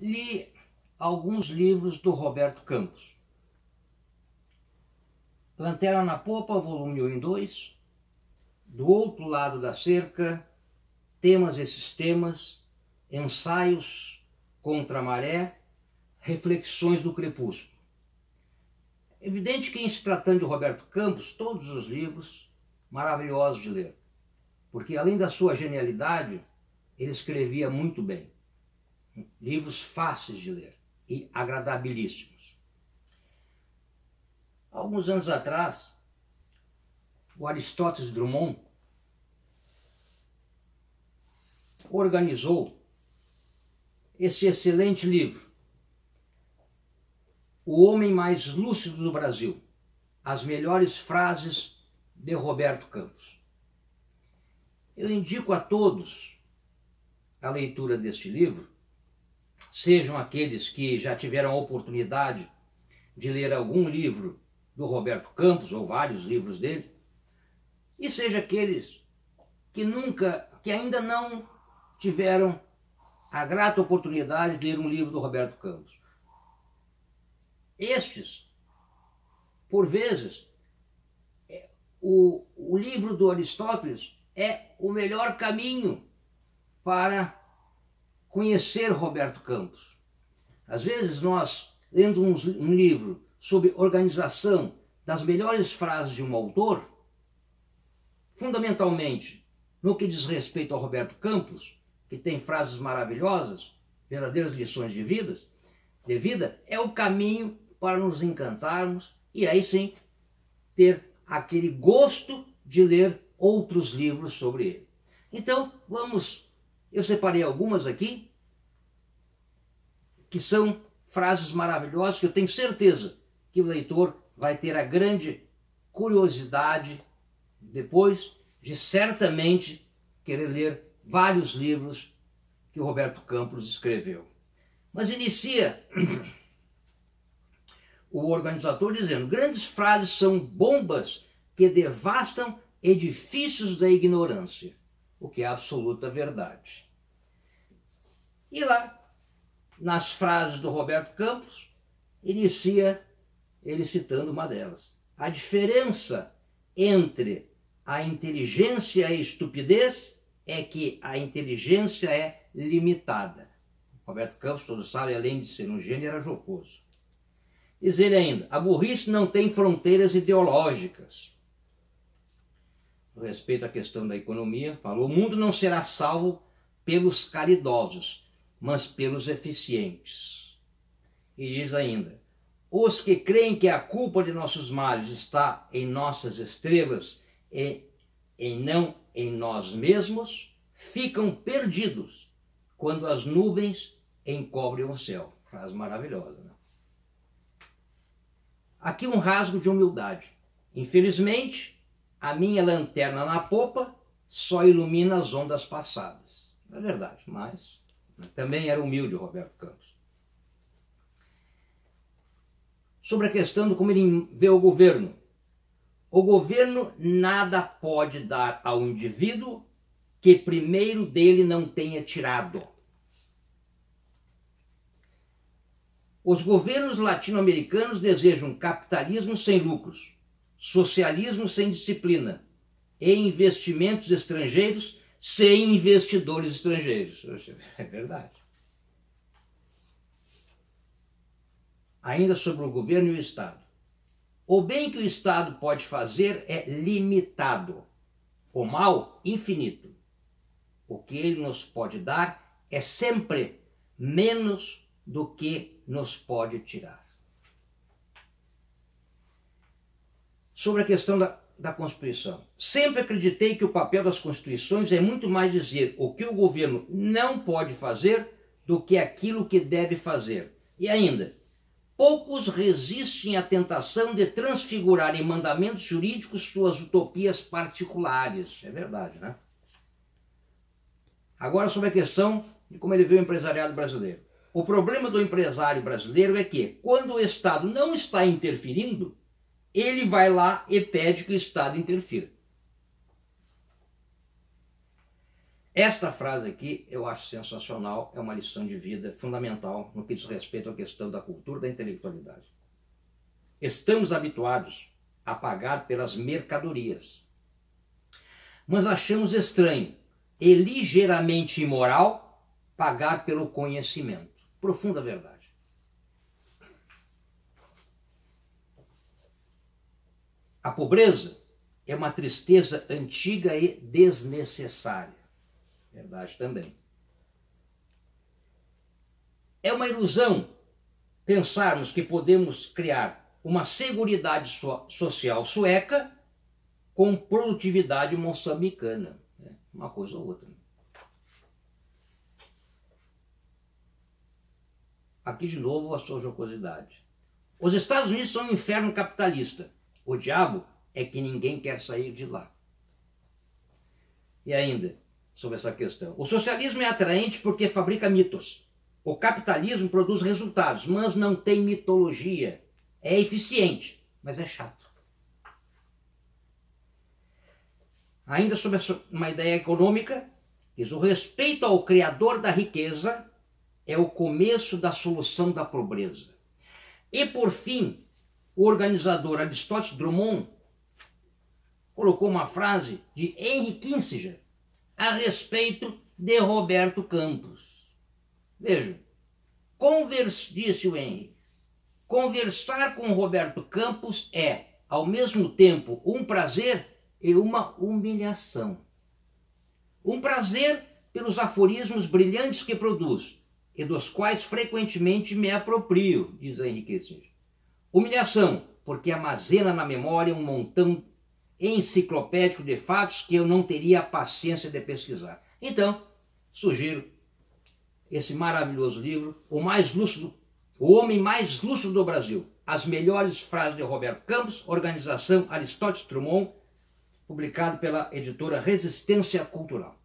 li alguns livros do Roberto Campos. Lanterna na Popa, volume 1 e 2, Do Outro Lado da Cerca, Temas e Sistemas, Ensaios contra a Maré, Reflexões do Crepúsculo. Evidente que, em se tratando de Roberto Campos, todos os livros maravilhosos de ler, porque além da sua genialidade, ele escrevia muito bem. Livros fáceis de ler e agradabilíssimos. Alguns anos atrás, o Aristóteles Drummond organizou esse excelente livro, O Homem Mais Lúcido do Brasil, as melhores frases de Roberto Campos. Eu indico a todos a leitura deste livro, sejam aqueles que já tiveram a oportunidade de ler algum livro do Roberto Campos, ou vários livros dele, e seja aqueles que ainda não tiveram a grata oportunidade de ler um livro do Roberto Campos. Estes, por vezes, o livro do Aristóteles é o melhor caminho para conhecer Roberto Campos. Às vezes nós, lendo um livro sobre organização das melhores frases de um autor, fundamentalmente no que diz respeito ao Roberto Campos, que tem frases maravilhosas, verdadeiras lições de vida, é o caminho para nos encantarmos e aí sim ter aquele gosto de ler outros livros sobre ele. Então, eu separei algumas aqui, que são frases maravilhosas, que eu tenho certeza que o leitor vai ter a grande curiosidade depois de certamente querer ler vários livros que o Roberto Campos escreveu. Mas inicia o organizador dizendo: grandes frases são bombas que devastam edifícios da ignorância, o que é absoluta verdade. E lá, nas frases do Roberto Campos, inicia ele citando uma delas. A diferença entre a inteligência e a estupidez é que a inteligência é limitada. Roberto Campos, todos sabem, além de ser um gênio, era jocoso. Diz ele ainda: a burrice não tem fronteiras ideológicas. No respeito à questão da economia, falou: o mundo não será salvo pelos caridosos, mas pelos eficientes. E diz ainda: os que creem que a culpa de nossos males está em nossas estrelas e não em nós mesmos, ficam perdidos quando as nuvens encobrem o céu. Frase maravilhosa, né? Aqui um rasgo de humildade. Infelizmente, a minha lanterna na popa só ilumina as ondas passadas. É verdade, mas também era humilde o Roberto Campos. Sobre a questão de como ele vê o governo. O governo nada pode dar ao indivíduo que primeiro dele não tenha tirado. Os governos latino-americanos desejam capitalismo sem lucros, socialismo sem disciplina e investimentos estrangeiros sem investidores estrangeiros. É verdade. Ainda sobre o governo e o Estado. O bem que o Estado pode fazer é limitado, o mal infinito. O que ele nos pode dar é sempre menos do que nos pode tirar. Sobre a questão da Constituição. Sempre acreditei que o papel das Constituições é muito mais dizer o que o governo não pode fazer do que aquilo que deve fazer. E ainda, poucos resistem à tentação de transfigurar em mandamentos jurídicos suas utopias particulares. É verdade, né? Agora sobre a questão de como ele vê o empresariado brasileiro. O problema do empresário brasileiro é que, quando o Estado não está interferindo, ele vai lá e pede que o Estado interfira. Esta frase aqui eu acho sensacional, é uma lição de vida fundamental no que diz respeito à questão da cultura da intelectualidade. Estamos habituados a pagar pelas mercadorias, mas achamos estranho e ligeiramente imoral pagar pelo conhecimento. Profunda verdade. A pobreza é uma tristeza antiga e desnecessária. Verdade também. É uma ilusão pensarmos que podemos criar uma seguridade social sueca com produtividade moçambicana. Uma coisa ou outra. Aqui de novo a sua jocosidade. Os Estados Unidos são um inferno capitalista. O diabo é que ninguém quer sair de lá. E ainda, sobre essa questão. O socialismo é atraente porque fabrica mitos. O capitalismo produz resultados, mas não tem mitologia. É eficiente, mas é chato. Ainda sobre uma ideia econômica, diz: o respeito ao criador da riqueza é o começo da solução da pobreza. E por fim, o organizador Aristóteles Drummond colocou uma frase de Henry Kissinger a respeito de Roberto Campos. Veja, disse o Henry, conversar com Roberto Campos é, ao mesmo tempo, um prazer e uma humilhação. Um prazer pelos aforismos brilhantes que produz e dos quais frequentemente me aproprio, diz Henry Kissinger. Humilhação, porque armazena na memória um montão enciclopédico de fatos que eu não teria a paciência de pesquisar. Então, sugiro esse maravilhoso livro, O Homem Mais Lúcido do Brasil. As melhores frases de Roberto Campos, organização Aristóteles Drummond, publicado pela editora Resistência Cultural.